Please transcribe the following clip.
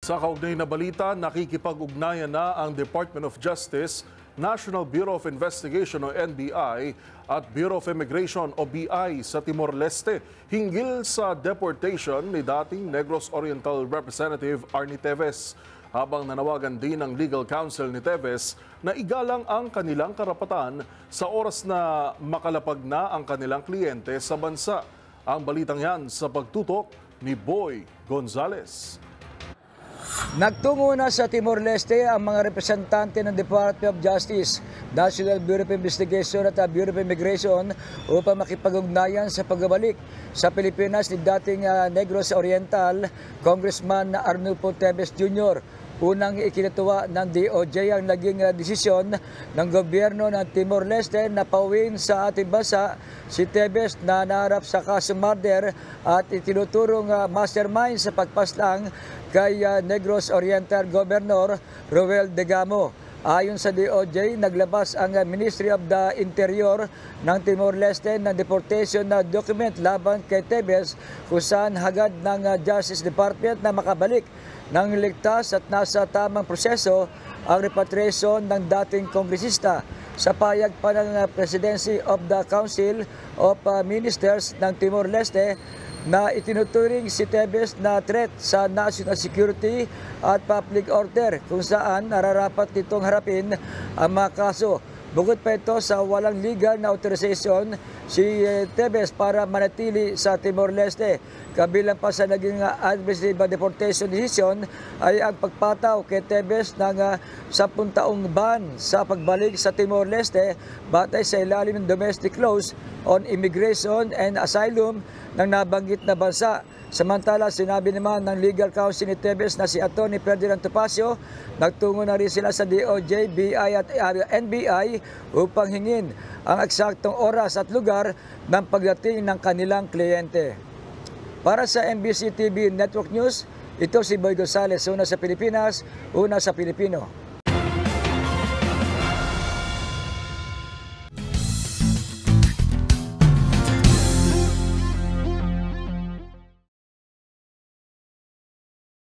Sa kaugnay na balita, nakikipag-ugnayan na ang Department of Justice, National Bureau of Investigation o NBI at Bureau of Immigration o BI sa Timor-Leste hinggil sa deportation ni dating Negros Oriental Representative Arnie Teves. Habang nanawagan din ng legal counsel ni Teves na igalang ang kanilang karapatan sa oras na makalapag na ang kanilang kliyente sa bansa. Ang balitang yan sa pagtutok ni Boy Gonzales. Nagtungo na sa Timor-Leste ang mga representante ng Department of Justice, National Bureau of Investigation at Bureau of Immigration upang makipag-ugnayan sa pagbabalik sa Pilipinas ni dating Negros Oriental Congressman Arnulfo Teves Jr. Unang ikinatuwa ng DOJ ang naging desisyon ng gobyerno ng Timor-Leste na pauwiin sa ating bansa si Teves na naharap sa kasong murder at itinuturong mastermind sa pagpaslang kay Negros Oriental Governor Roel Degamo. Ayon sa DOJ, naglabas ang Ministry of the Interior ng Timor-Leste ng deportation na document laban kay Teves kung saan hagad ng Justice Department na makabalik ng ligtas at nasa tamang proseso ang repatriation ng dating kongresista. Sa payag pa ng Presidency of the Council of Ministers ng Timor-Leste na itinuturing si Teves na threat sa national security at public order kung saan nararapat nitong harapin ang mga kaso. Bukod pa ito sa walang legal na authorization si Teves para manatili sa Timor-Leste. Kabilang pa sa naging administrative deportation decision ay ang pagpataw kay Teves ng 10 taong ban sa pagbalik sa Timor-Leste batay sa ilalim ng domestic laws on immigration and asylum ng nabanggit na bansa. Samantala, sinabi naman ng legal counsel ni Teves na si Atty. Ferdinand Topacio, nagtungo na rin sila sa DOJ, BI at NBI upang hingin ang eksaktong oras at lugar ng pagdating ng kanilang kliyente. Para sa MBC TV Network News, ito si Boy Gonzales, una sa Pilipinas, una sa Pilipino.